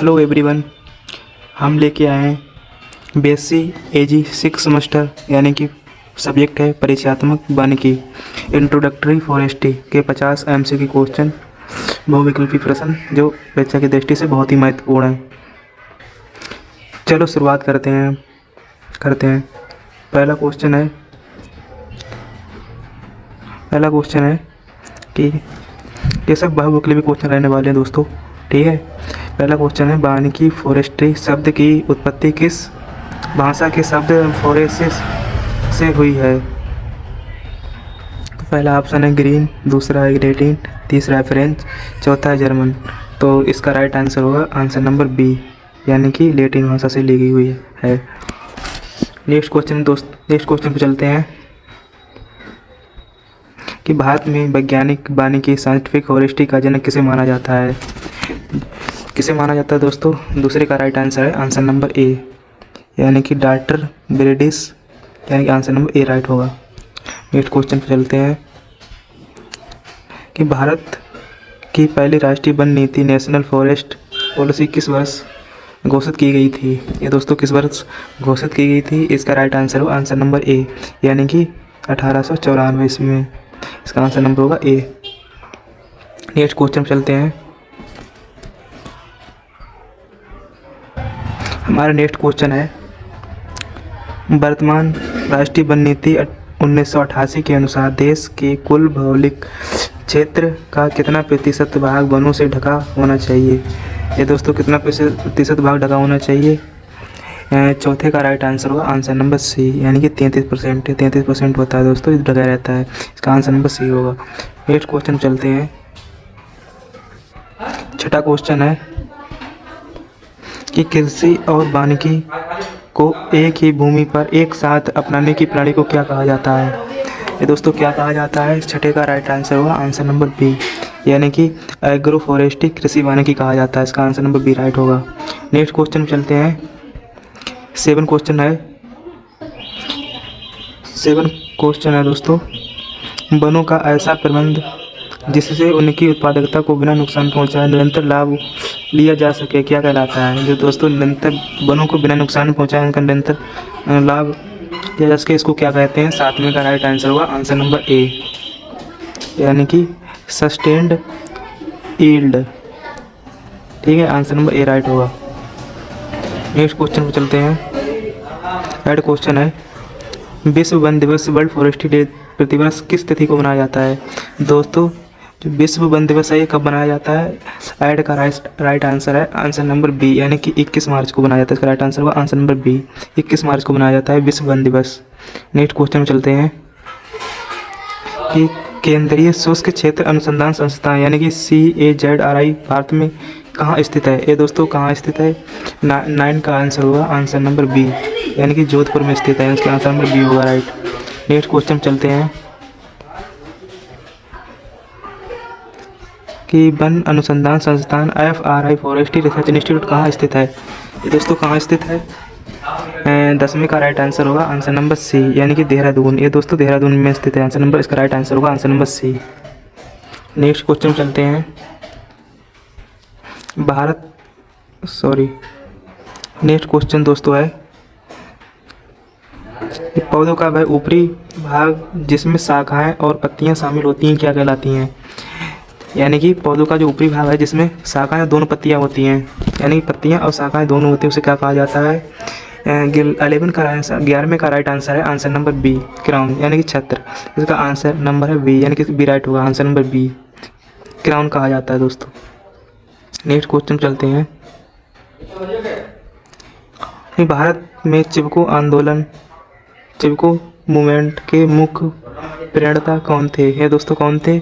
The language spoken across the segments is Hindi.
हेलो एवरीवन, हम लेके आए हैं बीएससी एजी 6 सेमेस्टर यानी कि सब्जेक्ट है परिचयात्मक वानिकी इंट्रोडक्टरी फॉरेस्ट्री के 50 एमसीक्यू क्वेश्चन बहुविकल्पी प्रश्न जो परीक्षा की दृष्टि से बहुत ही महत्वपूर्ण है। चलो शुरुआत करते हैं। पहला क्वेश्चन है कि ये सब बहुविकल्पी क्वेश्चन रहने वाले हैं दोस्तों, ठीक है। पहला क्वेश्चन है वानिकी फॉरेस्ट्री शब्द की उत्पत्ति किस भाषा के शब्द फॉरेसिस से हुई है। तो पहला ऑप्शन है ग्रीन, दूसरा है लैटिन, तीसरा है फ्रेंच, चौथा है जर्मन। तो इसका राइट आंसर होगा आंसर नंबर बी यानी कि लैटिन भाषा से ली हुई है। नेक्स्ट क्वेश्चन पे चलते हैं कि भारत में वैज्ञानिक वानिकी साइंटिफिक फॉरेस्ट्री का जनक किसे माना जाता है। दोस्तों, दूसरे का राइट आंसर है आंसर नंबर ए यानी कि डॉक्टर ब्रेडिस, यानी कि आंसर नंबर ए राइट होगा। नेक्स्ट क्वेश्चन पे चलते हैं कि भारत की पहली राष्ट्रीय वन नीति नेशनल फॉरेस्ट पॉलिसी किस वर्ष घोषित की गई थी। ये दोस्तों किस वर्ष घोषित की गई थी, इसका राइट आंसर हो आंसर नंबर ए यानी कि 1894 ईस्वी में। इसका आंसर नंबर होगा ए। नेक्स्ट क्वेश्चन चलते हैं। हमारा नेक्स्ट क्वेश्चन है वर्तमान राष्ट्रीय वन नीति 1988 के अनुसार देश के कुल भौगोलिक क्षेत्र का कितना प्रतिशत भाग वनों से ढका होना चाहिए। ये दोस्तों कितना प्रतिशत भाग ढका होना चाहिए। चौथे का राइट आंसर होगा आंसर नंबर सी यानी कि 33% होता है दोस्तों, ढका रहता है। इसका आंसर नंबर सी होगा। नेक्स्ट क्वेश्चन चलते हैं। छठा क्वेश्चन है कि कृषि और वानिकी को एक ही भूमि पर एक साथ अपनाने की प्रणाली को क्या कहा जाता है। ये दोस्तों क्या कहा जाता है। छठे का राइट आंसर होगा आंसर नंबर बी यानी कि एग्रो फॉरेस्ट्री कृषि वानिकी कहा जाता है। इसका आंसर नंबर बी राइट होगा। नेक्स्ट क्वेश्चन चलते हैं। 7 क्वेश्चन है दोस्तों, वनों का ऐसा प्रबंध जिससे उनकी उत्पादकता को बिना नुकसान पहुंचाए निरंतर लाभ लिया जा सके क्या कहलाता है। जो दोस्तों निरंतर वनों को बिना नुकसान पहुंचाए उनका निरंतर लाभ लिया जा सके, इसको क्या कहते हैं। 7वें का राइट आंसर होगा आंसर नंबर ए यानी कि सस्टेन्ड यील्ड, ठीक है। आंसर नंबर ए राइट होगा। नेक्स्ट क्वेश्चन पर चलते हैं। थर्ड क्वेश्चन है विश्व वन दिवस वर्ल्ड फॉरेस्ट्री डे प्रतिवर्ष किस तिथि को मनाया जाता है। दोस्तों जो विश्व वन दिवस है ये कब मनाया जाता है। ऐड का राइट आंसर है आंसर नंबर बी यानी कि 21 मार्च को मनाया जाता है। इसका राइट आंसर होगा आंसर नंबर बी 21 मार्च को मनाया जाता है विश्व वन दिवस। नेक्स्ट क्वेश्चन में चलते हैं कि केंद्रीय शुष्क क्षेत्र अनुसंधान संस्थान यानी कि CAZRI भारत में कहाँ स्थित है। ये दोस्तों कहाँ स्थित है। 9 का आंसर होगा आंसर नंबर बी यानी कि जोधपुर में स्थित है। इसका आंसर नंबर बी होगा राइट। नेक्स्ट क्वेश्चन चलते हैं कि वन अनुसंधान संस्थान FRI फॉरेस्ट्री रिसर्च इंस्टीट्यूट कहाँ स्थित है। ये दोस्तों कहाँ स्थित है। 10वें का राइट आंसर होगा आंसर नंबर सी यानी कि देहरादून। ये दोस्तों देहरादून में स्थित है। आंसर नंबर इसका राइट आंसर होगा answer number C. Next question चलते हैं। नेक्स्ट क्वेश्चन दोस्तों है पौधों का वह ऊपरी भाग जिसमें शाखाएं और पत्तियां शामिल होती हैं क्या कहलाती हैं। यानी कि पौधों का जो ऊपरी भाग है जिसमें शाखाएं दोनों पत्तियां होती हैं यानी कि पत्तियां और शाखाएं दोनों होती हैं उसे क्या कहा जाता है। 11वें का राइट आंसर है आंसर नंबर बी क्राउन यानी कि छत्र। इसका आंसर नंबर है बी यानी कि बी राइट होगा। आंसर नंबर बी क्राउन कहा जाता है दोस्तों। नेक्स्ट क्वेश्चन चलते हैं। भारत में चिपको मूवमेंट के मुख्य प्रणेता कौन थे। ये दोस्तों कौन थे।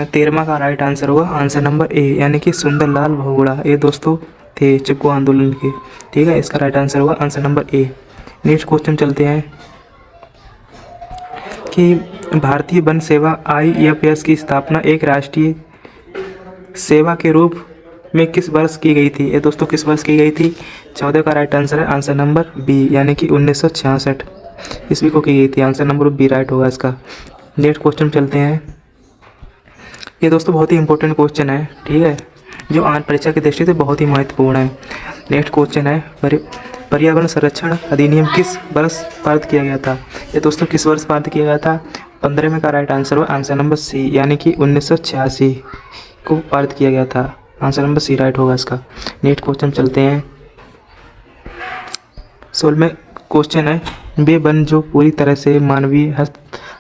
13वां का राइट आंसर होगा आंसर नंबर ए यानी कि सुंदरलाल बहुगुणा। ये दोस्तों थे चिपको आंदोलन के, ठीक है। इसका राइट आंसर होगा answer number A. Next question चलते हैं कि भारतीय वन सेवा IFS की स्थापना एक राष्ट्रीय सेवा के रूप में किस वर्ष की गई थी। ये दोस्तों किस वर्ष की गई थी। 14 का राइट आंसर है आंसर नंबर बी यानी कि 1966 ईस्वी को की गई थी। आंसर नंबर बी राइट होगा इसका। नेक्स्ट क्वेश्चन चलते हैं। ये दोस्तों बहुत ही इंपॉर्टेंट क्वेश्चन है, ठीक है। जो आज परीक्षा की दृष्टि से बहुत ही महत्वपूर्ण है। नेक्स्ट क्वेश्चन है पर्यावरण संरक्षण अधिनियम किस वर्ष पारित किया गया था? ये दोस्तों किस वर्ष पारित किया गया था? 15वें का राइट आंसर हुआ आंसर नंबर सी, यानी कि 1986 को पारित किया गया था। आंसर नंबर सी राइट होगा इसका। नेक्स्ट क्वेश्चन चलते हैं। 16वें क्वेश्चन है वे वन जो पूरी तरह से मानवीय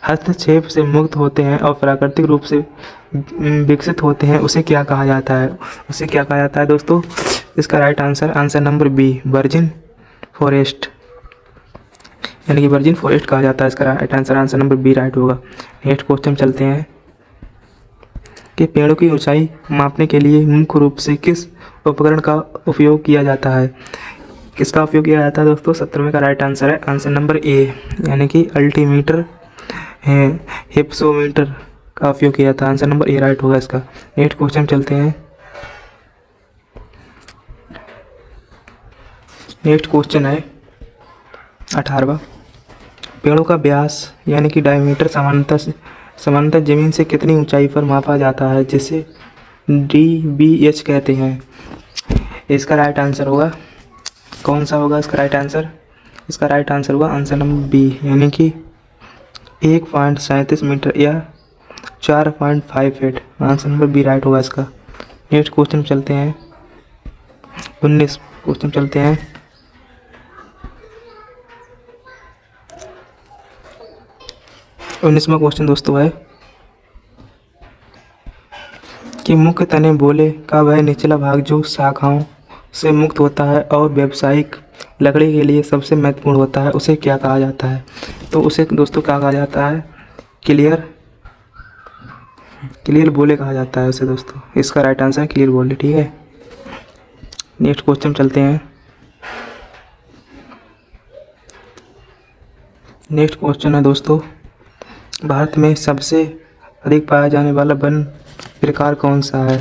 हस्तक्षेप से मुक्त होते हैं और प्राकृतिक रूप से विकसित होते हैं उसे क्या कहा जाता है? उसे क्या कहा जाता है दोस्तों? इसका right answer answer number B virgin forest, यानी कि वर्जिन फॉरेस्ट कहा जाता है। इसका right answer answer number B right होगा। नेक्स्ट क्वेश्चन चलते हैं कि पेड़ों की ऊंचाई मापने के लिए मुख्य रूप से किस उपकरण का उपयोग किया जाता है? किसका उपयोग किया जाता है दोस्तों? 17वें का राइट आंसर है आंसर नंबर ए, यानी कि अल्टीमीटर है हिप्सोमीटर का उपयोग किया था। आंसर नंबर ए राइट होगा इसका। नेक्स्ट क्वेश्चन चलते हैं। नेक्स्ट क्वेश्चन है 18वां पेड़ों का व्यास यानी कि डायमीटर सामान्यतः जमीन से कितनी ऊंचाई पर मापा जाता है जिसे DBH कहते हैं? इसका राइट आंसर होगा कौन सा होगा इसका राइट आंसर? इसका राइट आंसर होगा आंसर नंबर बी, यानी कि 1.37 मीटर या 4.5 feet. Answer number B right होगा इसका। नेक्स्ट क्वेश्चन चलते हैं। 19 क्वेश्चन चलते हैं। 19वां क्वेश्चन दोस्तों है कि मुख्य तने बोले का वह निचला भाग जो शाखाओं से मुक्त होता है और व्यावसायिक लकड़ी के लिए सबसे महत्वपूर्ण होता है उसे क्या कहा जाता है? तो उसे दोस्तों क्या कहा जाता है? क्लियर बोले कहा जाता है उसे दोस्तों। इसका राइट आंसर है क्लियर बोले, ठीक है। नेक्स्ट क्वेश्चन चलते हैं। नेक्स्ट क्वेश्चन है दोस्तों भारत में सबसे अधिक पाया जाने वाला वन प्रकार कौन सा है?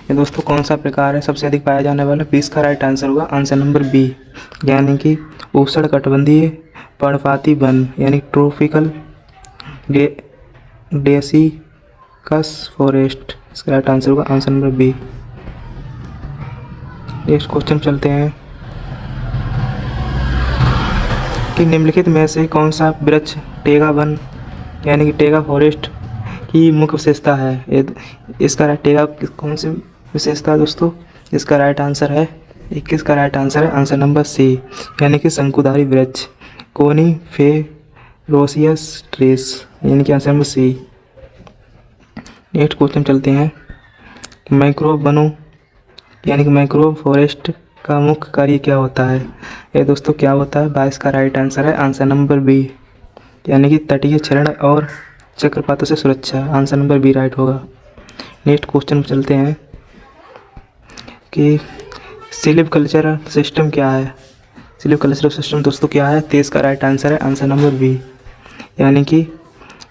ये दोस्तों कौन सा प्रकार है सबसे अधिक पाया जाने वाला? 20 का राइट आंसर होगा आंसर नंबर बी, यानी कि उष्णकटिबंधीय पर्णपाती वन, यानी ट्रॉपिकल डेसिकस फॉरेस्ट। इसका राइट आंसर होगा answer number B. Next question चलते हैं कि निम्नलिखित में से कौन सा वृक्ष टेगा वन यानी कि टेगा फॉरेस्ट की मुख्य विशेषता है? इसका टेगा कौन सी विशेषता है दोस्तों? इसका राइट आंसर है 21 का राइट आंसर है आंसर नंबर सी, यानी कि शंकुधारी वृक्ष कोनिफेरोसियस ट्रीज, यानी कि answer number C. Next question चलते हैं। मैक्रो वनों यानी कि मैक्रो फॉरेस्ट का मुख्य कार्य क्या होता है? ये दोस्तों क्या होता है? 22 का राइट आंसर है आंसर नंबर बी, यानी कि तटीय क्षरण और चक्रपातों से सुरक्षा। आंसर नंबर बी राइट होगा। नेक्स्ट क्वेश्चन चलते हैं कि सिल्वीकल्चर सिस्टम क्या है? सिल्वीकल्चर सिस्टम दोस्तों क्या है? 23 का राइट आंसर है आंसर नंबर बी, यानी कि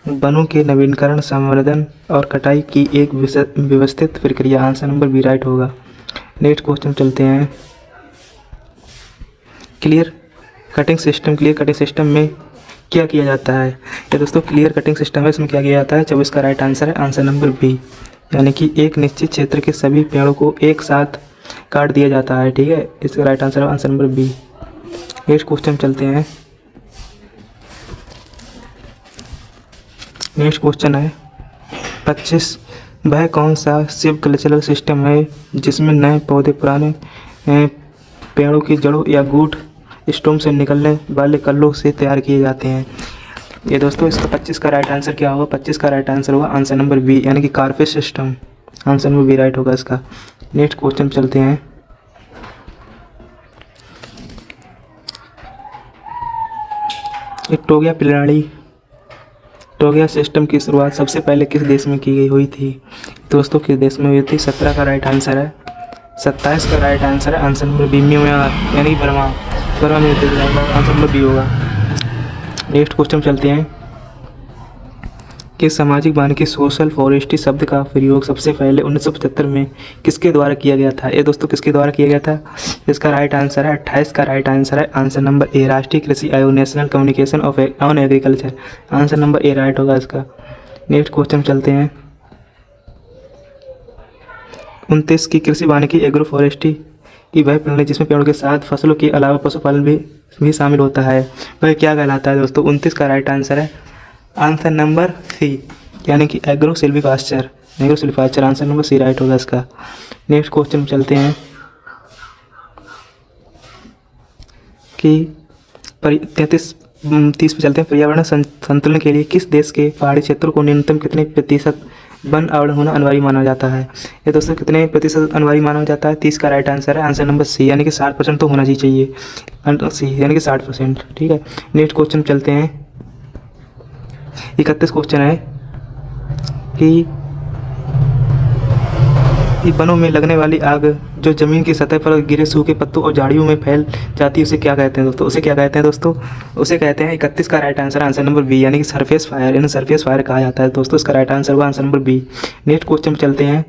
वनों के नवीनीकरण, संवर्धन और कटाई की एक व्यवस्थित प्रक्रिया। आंसर नंबर बी राइट होगा। नेक्स्ट क्वेश्चन चलते हैं। क्लियर कटिंग सिस्टम में क्या किया जाता है? ये दोस्तों क्लियर कटिंग सिस्टम है, इसमें क्या किया जाता है? 24 का राइट आंसर है आंसर नंबर बी, यानी कि एक निश्चित क्षेत्र के सभी पेड़ों को एक साथ काट दिया जाता है, ठीक है। इसका राइट आंसर है answer number B. Next question चलते हैं। नेक्स्ट क्वेश्चन है 25 वह कौन सा सिल्वीकल्चरल सिस्टम है जिसमें नए पौधे पुराने पेड़ों की जड़ों या रूट स्टोम से निकलने वाले कल्लों से तैयार किए जाते हैं? ये दोस्तों इसका 25 का राइट आंसर क्या होगा? 25 का राइट आंसर होगा आंसर नंबर बी, यानी कि carpet system. Answer number B right होगा इसका। नेक्स्ट क्वेश्चन चलते हैं। एक टोगिया सिस्टम की शुरुआत सबसे पहले किस देश में की गई हुई थी? दोस्तों किस देश में हुई थी? 17 का राइट आंसर है। 27 का राइट आंसर है आंसर नंबर बी, म्यांमार, यानी बर्मा में होती है। आंसर नंबर बी होगा। नेक्स्ट क्वेश्चन चलते हैं कि सामाजिक वानिकी सोशल फॉरेस्ट्री शब्द का प्रयोग सबसे पहले 1975 में किसके द्वारा किया गया था? ये दोस्तों किसके द्वारा किया गया था? इसका राइट आंसर है 28 का राइट आंसर है आंसर नंबर ए, राष्ट्रीय कृषि आयोग, national communication on agriculture. Answer number A right होगा इसका। नेक्स्ट क्वेश्चन चलते हैं। 29 की कृषि वानिकी एग्रो फॉरेस्ट्री की वह प्रणाली जिसमें पेड़ों के साथ फसलों के अलावा पशुपालन भी शामिल होता है, वह क्या कहलाता है दोस्तों? 29 का राइट आंसर है आंसर नंबर सी, यानी कि agro silviculture. Agro silviculture answer number C right होगा इसका। नेक्स्ट क्वेश्चन चलते हैं कि 30 पे चलते हैं। पर्यावरण संतुलन के लिए किस देश के पहाड़ी क्षेत्रों को न्यूनतम कितने प्रतिशत वन आवरण होना अनिवार्य माना जाता है? ये दोस्तों कितने प्रतिशत अनिवार्य माना जाता है? 30 का राइट आंसर है आंसर नंबर सी, यानी कि 60% तो होना ही चाहिए। सी यानी कि 60%। ठीक है, नेक्स्ट क्वेश्चन चलते हैं। 31 क्वेश्चन है कि वनों में लगने वाली आग जो ज़मीन की सतह पर गिरे सूखे पत्तों और झाड़ियों में फैल जाती है, उसे क्या कहते हैं दोस्तों? उसे क्या कहते हैं दोस्तों? उसे कहते हैं 31 का right answer answer number B, यानी कि सरफेस फायर। इन्हें सरफेस फायर कहा जाता है दोस्तों। इसका राइट आंसर होगा answer number B. Next question चलते हैं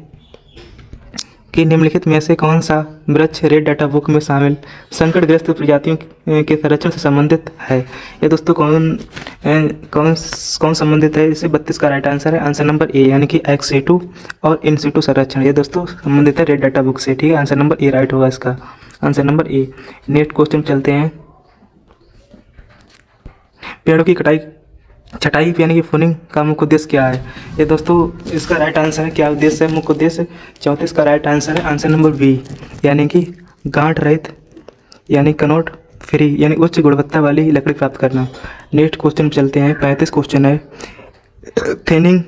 कि निम्नलिखित में से कौन सा वृक्ष रेड डाटा बुक में शामिल संकटग्रस्त प्रजातियों के संरक्षण से संबंधित है? ये दोस्तों कौन संबंधित है? इसे 32 का राइट आंसर है आंसर नंबर ए, यानी कि एक्स सीटू और इन सीटू संरक्षण। ये दोस्तों संबंधित है रेड डाटा बुक से। ठीक है, आंसर नंबर ए राइट होगा इसका, answer number A. Next question चलते हैं। पेड़ों की छटाई यानी कि प्रूनिंग का मुख्य उद्देश्य क्या है? ये दोस्तों इसका राइट आंसर है, क्या उद्देश्य है? मुख्य उद्देश्य 34 का राइट आंसर है आंसर नंबर बी, यानी कि गांठ रहित यानी कनोट फ्री यानी उच्च गुणवत्ता वाली लकड़ी प्राप्त करना। नेक्स्ट क्वेश्चन चलते हैं। 35 क्वेश्चन है। थिनिंग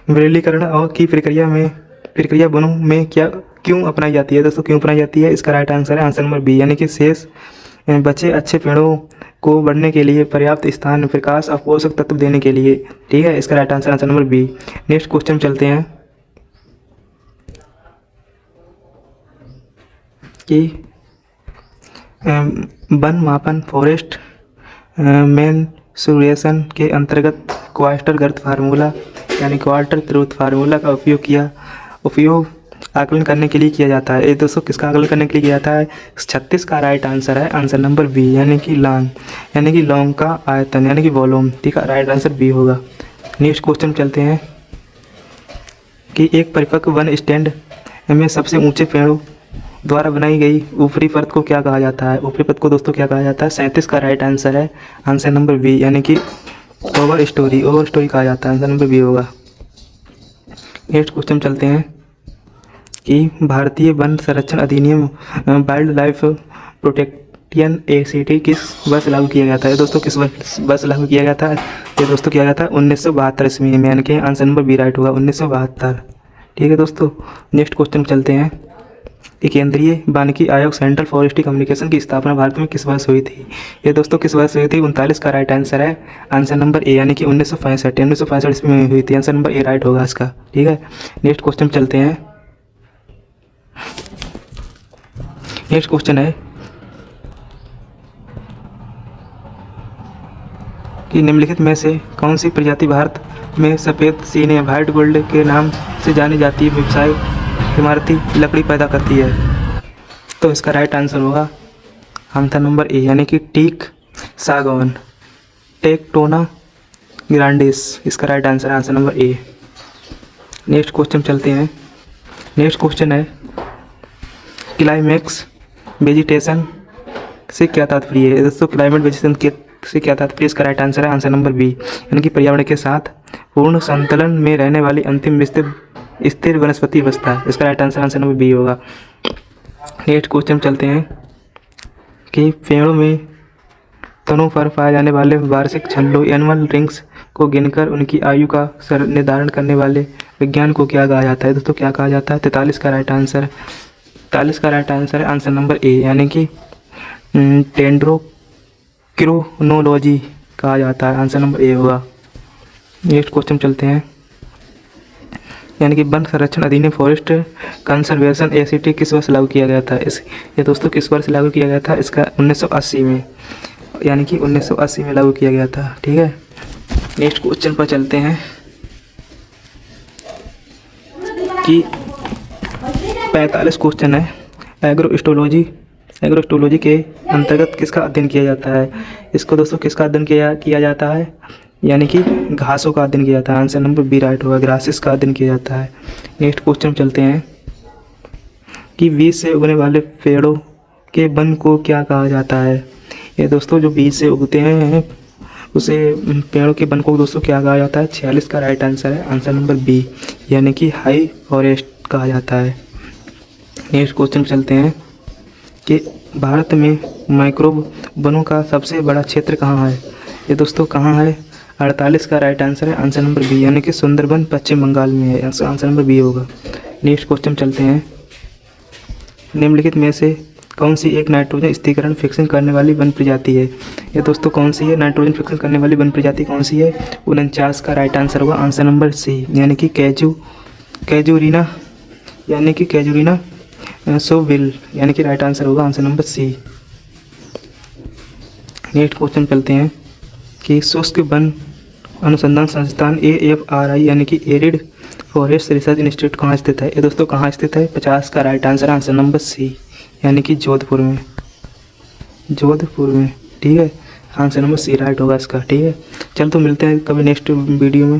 विरलीकरण और की प्रक्रिया वनों में क्यों अपनाई जाती है? दोस्तों क्यों अपनाई जाती है? इसका राइट आंसर है आंसर नंबर बी, यानी कि शेष बचे अच्छे पेड़ों को बढ़ने के लिए, पर्याप्त स्थान, प्रकाश और पोषक तत्व देने के लिए। ठीक है, इसका right answer answer number B. Next question चलते हैं कि वन मापन फॉरेस्ट मेंसुरेशन के अंतर्गत क्वार्टर ग्रोथ फार्मूला यानी क्वार्टर ग्रोथ फार्मूला का उपयोग आकलन करने के लिए किया जाता है। ये दोस्तों किसका आकलन करने के लिए किया जाता है? 36 का राइट आंसर है आंसर नंबर बी, यानी कि लॉन्ग का आयतन यानी कि वॉल्यूम। ठीक है, राइट आंसर बी होगा। नेक्स्ट क्वेश्चन चलते हैं कि एक परिपक्व वन स्टैंड में सबसे ऊंचे पेड़ों द्वारा बनाई गई ऊपरी परत को क्या कहा जाता है? ऊपरी परत को दोस्तों क्या कहा जाता है? 37 का राइट आंसर है आंसर नंबर बी, यानी कि ओवर स्टोरी कहा जाता है, आंसर नंबर बी होगा। नेक्स्ट क्वेश्चन चलते हैं कि भारतीय वन संरक्षण अधिनियम वाइल्ड लाइफ प्रोटेक्शन एक्ट किस वर्ष लागू किया गया था? ये दोस्तों किस वर्ष लागू किया गया था? ये दोस्तों किया गया था 1972 ईस्वी में, यानी कि आंसर नंबर बी राइट होगा 1972। ठीक है दोस्तों, नेक्स्ट क्वेश्चन चलते हैं कि केंद्रीय वानिकी आयोग सेंट्रल फॉरेस्ट्री कम्युनिकेशन की स्थापना भारत में किस वर्ष हुई थी? ये दोस्तों किस वर्ष हुई थी? 39 का राइट आंसर है आंसर नंबर ए, यानी कि 1965 ईस्वी में हुई थी, आंसर नंबर ए राइट होगा इसका। ठीक है, नेक्स्ट क्वेश्चन चलते हैं। नेक्स्ट क्वेश्चन है कि निम्नलिखित में से कौन सी प्रजाति भारत में सफ़ेद सीने व्हाइट गोल्ड के नाम से जानी जाती है व्यवसाय इमारती लकड़ी पैदा करती है? तो इसका राइट आंसर होगा आंसर नंबर ए, यानी कि टीक सागौन टेक्टोना ग्रांडिस। इसका राइट आंसर है answer number A. Next question चलते हैं। नेक्स्ट क्वेश्चन है क्लाइमेक्स वेजिटेशन से क्या तात्पर्य है? दोस्तों क्लाइमेट वेजिटेशन से क्या तात्पर्य? इसका राइट आंसर है आंसर नंबर बी, यानी कि पर्यावरण के साथ पूर्ण संतुलन में रहने वाली अंतिम स्थिर वनस्पति अवस्था। इसका right answer answer number B होगा। नेक्स्ट क्वेश्चन चलते हैं कि पेड़ों में तनों पर पाए जाने वाले वार्षिक छल्लों एनुअल रिंग्स को गिनकर उनकी आयु का निर्धारण करने वाले विज्ञान को क्या कहा जाता है? दोस्तों क्या कहा जाता है? 43 का राइट आंसर है आंसर नंबर ए, यानी कि डेंड्रोक्रोनोलॉजी कहा जाता है, आंसर नंबर ए होगा। नेक्स्ट क्वेश्चन चलते हैं, यानी कि वन संरक्षण अधिनियम फॉरेस्ट कंजर्वेशन एक्ट किस वर्ष लागू किया गया था? ये दोस्तों किस वर्ष लागू किया गया था? इसका 1980 में, यानी कि 1980 में लागू किया गया था। ठीक है, नेक्स्ट क्वेश्चन पर चलते हैं कि 45 क्वेश्चन है। एग्रोस्टोलॉजी के अंतर्गत किसका अध्ययन किया जाता है? इसको दोस्तों किसका अध्ययन किया जाता है? यानी कि घासों का अध्ययन किया जाता है, आंसर नंबर बी राइट होगा, ग्रासेस का अध्ययन किया जाता है। नेक्स्ट क्वेश्चन चलते हैं कि बीज से उगने वाले पेड़ों के वन को क्या कहा जाता है। ये दोस्तों जो बीज से उगते हैं उसे पेड़ों के वन को दोस्तों क्या कहा जाता है। 46 का राइट आंसर है आंसर नंबर बी, यानी कि हाई फॉरेस्ट कहा जाता है। नेक्स्ट क्वेश्चन चलते हैं कि भारत में मैंग्रोव वनों का सबसे बड़ा क्षेत्र कहाँ है। ये दोस्तों कहाँ है। 48 का राइट आंसर है आंसर नंबर बी, यानी कि सुंदरबन पश्चिम बंगाल में है। आंसर नंबर बी होगा। नेक्स्ट क्वेश्चन चलते हैं, निम्नलिखित में से कौन सी एक नाइट्रोजन स्थिरीकरण फिक्सिंग करने वाली वन प्रजाति है। ये दोस्तों कौन सी है नाइट्रोजन फिक्सिंग करने वाली वन प्रजाति कौन सी है। 49 का राइट आंसर होगा आंसर नंबर सी, यानी कि कैजुरीना यानी कि कैजुरीना सोविल, यानी कि राइट आंसर होगा answer number C. Next question चलते हैं कि शुष्क वन अनुसंधान संस्थान AFRI यानी कि एरिड फॉरेस्ट रिसर्च इंस्टीट्यूट कहाँ स्थित है। ये दोस्तों कहाँ स्थित है। 50 का right answer answer number C, यानी कि जोधपुर में। ठीक है, आंसर नंबर सी राइट होगा इसका। ठीक है, चल तो मिलते हैं कभी नेक्स्ट वीडियो में।